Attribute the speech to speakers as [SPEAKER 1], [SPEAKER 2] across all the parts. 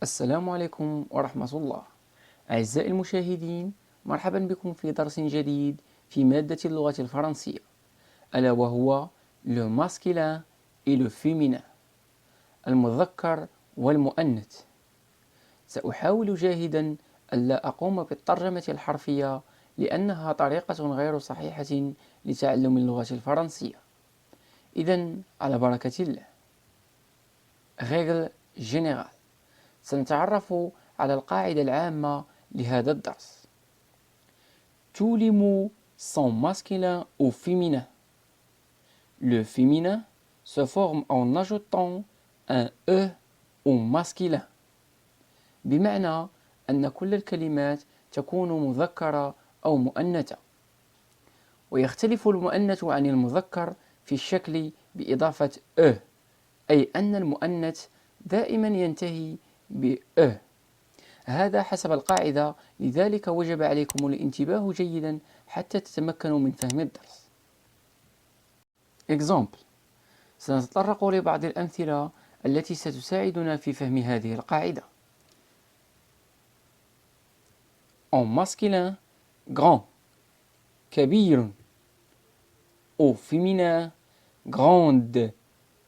[SPEAKER 1] السلام عليكم ورحمة الله. أعزائي المشاهدين، مرحبا بكم في درس جديد في مادة اللغة الفرنسية، ألا وهو le masculin et le féminin، المذكر والمؤنث. سأحاول جاهدا ألا أقوم بالترجمة الحرفية لأنها طريقة غير صحيحة لتعلم اللغة الفرنسية. إذن على بركة الله. Règle générale. سنتعرف على القاعدة العامة لهذا الدرس. Tous les mots sont masculins ou féminins. Le féminin se forme en ajoutant un E au masculin. بمعنى أن كل الكلمات تكون مذكرة أو مؤنثة. ويختلف المؤنث عن المذكر في الشكل بإضافة E، أي أن المؤنث دائما ينتهي ب E. هذا حسب القاعدة، لذلك وجب عليكم الانتباه جيدا حتى تتمكنوا من فهم الدرس. Example. سنتطرق لبعض الأمثلة التي ستساعدنا في فهم هذه القاعدة. En masculin, grand، كبير. Au féminin, grande،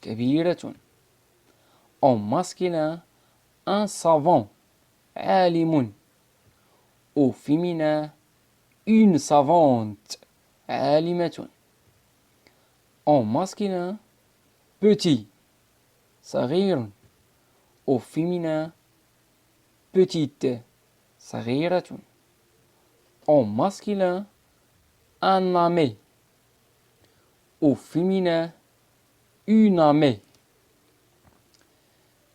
[SPEAKER 1] كبيرة. En masculin, un savant، عالم. Au féminin, une savante، عالمة. En masculin, petit، صغير. Au féminin, petite، صغيرة. En masculin, un ami. Au féminin, une amie.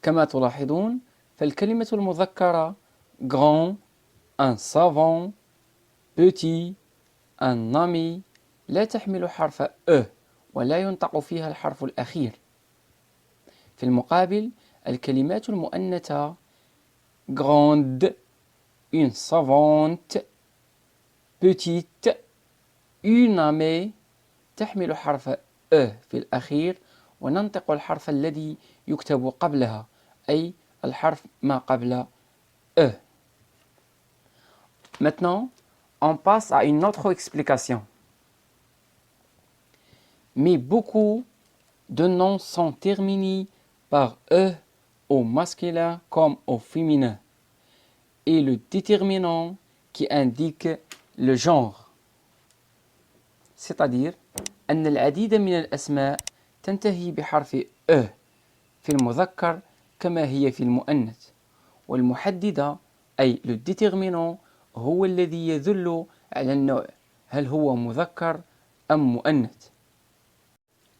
[SPEAKER 1] كما تلاحظون فالكلمة المذكرة grand، un savant، petit، un ami لا تحمل حرف E ولا ينطق فيها الحرف الأخير. في المقابل الكلمات المؤنثة grande، une savante، petite، une amie تحمل حرف E في الأخير وننطق الحرف الذي يكتب قبلها، أي الحرف ما قبل E. Maintenant, on passe à une autre explication. Mais beaucoup de noms sont terminés par E au masculin comme au féminin, et le déterminant qui indique le genre. C'est-à-dire أن العديد من الأسماء تنتهي بحرف E في المذكر كما هي في المؤنث، والمحددة أي le déterminant هو الذي يدل على النوع، هل هو مذكر أم مؤنث.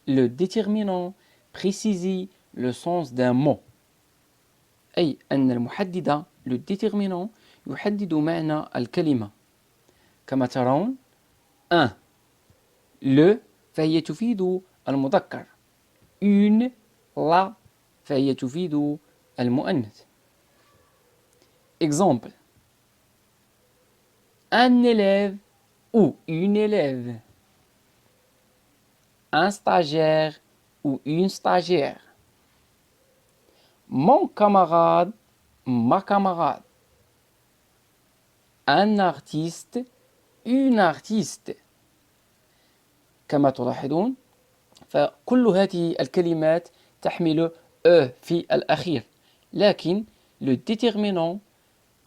[SPEAKER 1] Le déterminant précise le sens d'un mot، أي أن المحددة le déterminant يحدد معنى الكلمة. كما ترون un le فهي تفيد المذكر، une la فهي تفيد المؤنث. Exemple. Un élève ou une élève. Un stagiaire ou une stagiaire. Mon camarade, ma camarade. Un artiste, une artiste. كما تلاحظون فكل هذه الكلمات تحمل E في الأخير، لكن le déterminant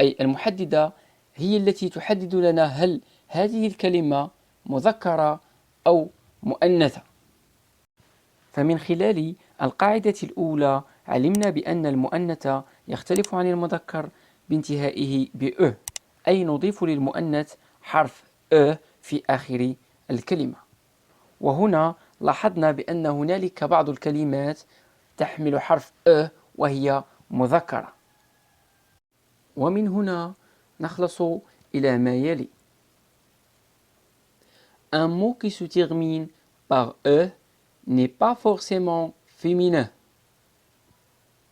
[SPEAKER 1] أي المحددة هي التي تحدد لنا هل هذه الكلمة مذكرة أو مؤنثة. فمن خلال القاعدة الأولى علمنا بأن المؤنث يختلف عن المذكر بانتهائه بأ، أي نضيف للمؤنث حرف أ في آخر الكلمة. وهنا لاحظنا بأن هنالك بعض الكلمات تحمل حرف أ وهي مذكرة. ومن هنا نخلص إلى ما يلي. Un mot qui se termine par E n'est pas forcément féminin،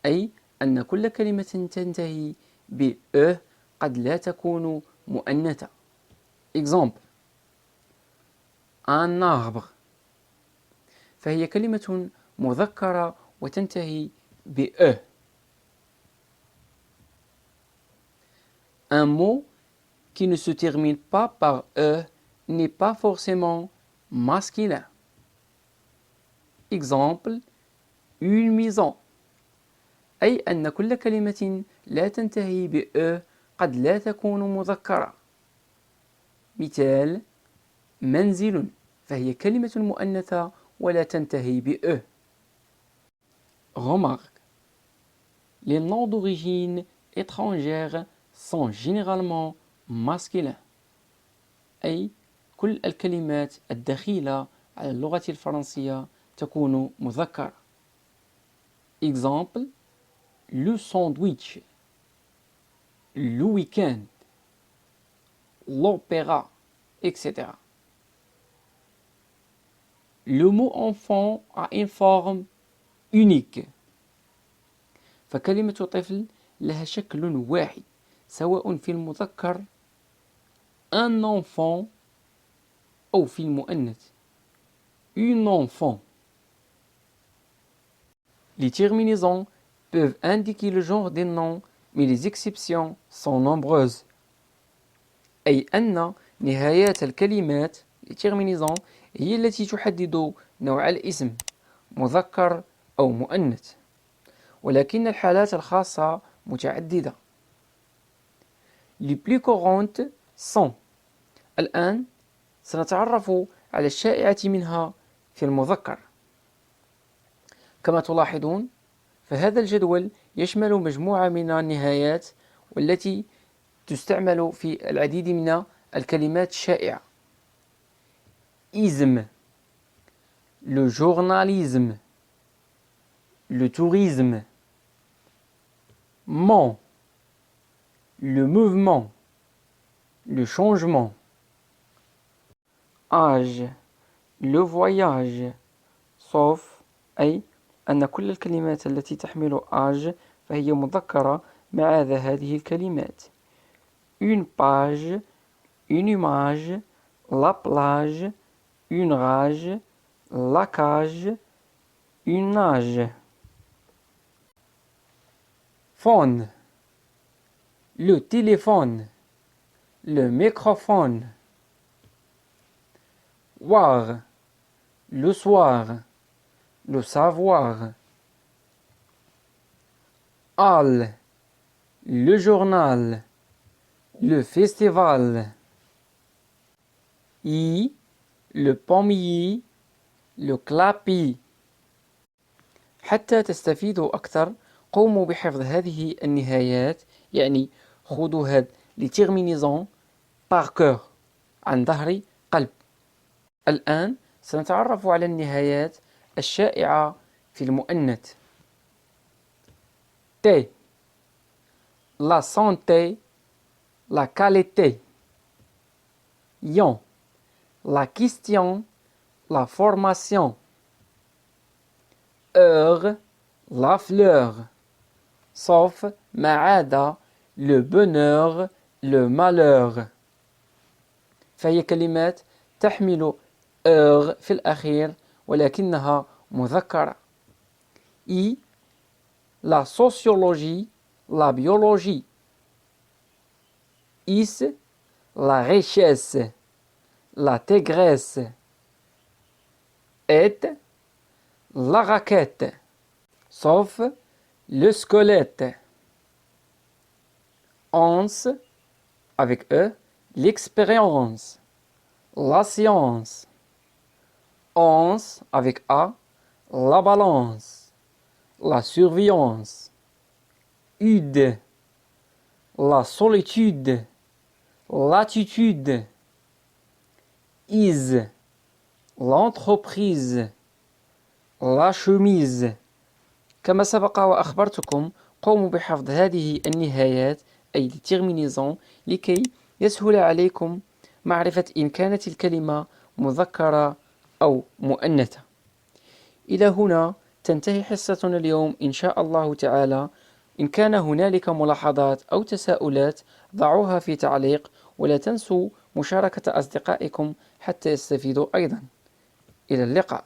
[SPEAKER 1] أي أن كل كلمة تنتهي ب E قد لا تكون مؤنثة. Exemple. Un arbre فهي كلمة مذكرة وتنتهي ب E. Un mot qui ne se termine pas par E n'est pas forcément masculin. Exemple, une maison. أي أن كل كلمة لا تنتهي بأ قد لا تكون مذكرة. مثال: منزل، فهي كلمة مؤنثة ولا تنتهي بأ. Remarque: les noms d'origine étrangère sont généralement masculins. أي كل الكلمات الدخيلة على اللغة الفرنسية تكون مذكرة. Exemple: le sandwich, le week-end, l'opéra, etc. Le mot enfant a une forme unique. فكلمة طفل لها شكل واحد سواء في المذكر un enfant أو في المؤنث une enfant. Les terminaisons peuvent indiquer le genre des noms, mais les exceptions sont nombreuses. أي أن نهايات الكلمات les terminaisons هي التي تحدد نوع الاسم مذكر أو مؤنث، ولكن الحالات الخاصة متعددة. Les plus courantes sont. الآن سنتعرف على الشائعة منها في المذكر. كما تلاحظون فهذا الجدول يشمل مجموعة من النهايات والتي تستعمل في العديد من الكلمات الشائعة. isme, le journalisme, le tourisme, ment, le mouvement, le changement, âge, le voyage, sauf أي أن كل الكلمات التي تحمل âge فهي مذكرة ما عدا هذه الكلمات. une page, une image, la plage, une rage, la cage, une nage. Phone, le téléphone, le microphone. Voir, le soir, le savoir. Hall, le journal, le festival. Le pommier, le clapi. حتى تستفيدوا أكثر قوموا بحفظ هذه النهايات، يعني خذوا هذه les terminaisons par cœur عن ظهر قلب. الآن سنتعرف على النهايات الشائعة في المؤنث. T, la santé, la qualité. Ion, la question, la formation. Heure, la fleur. Sauf ما عدا le bonheur, le malheur. فهي كلمات تحمل heure في الأخير ولكنها مذكرة. La sociologie, la biologie. La richesse, la tigresse. La raquette, sauf le squelette. Avec E, l'expérience, la science. Avec A, la balance, la surveillance. La solitude, l'attitude. L'entreprise, la chemise. كما سبق وأخبرتكم قوموا بحفظ هذه النهايات أي terminaisons لكي يسهل عليكم معرفة إن كانت الكلمة مذكرة أو مؤنثة. إلى هنا تنتهي حصتنا اليوم إن شاء الله تعالى. إن كان هنالك ملاحظات أو تساؤلات ضعوها في تعليق، ولا تنسوا مشاركة أصدقائكم حتى يستفيدوا أيضا. إلى اللقاء.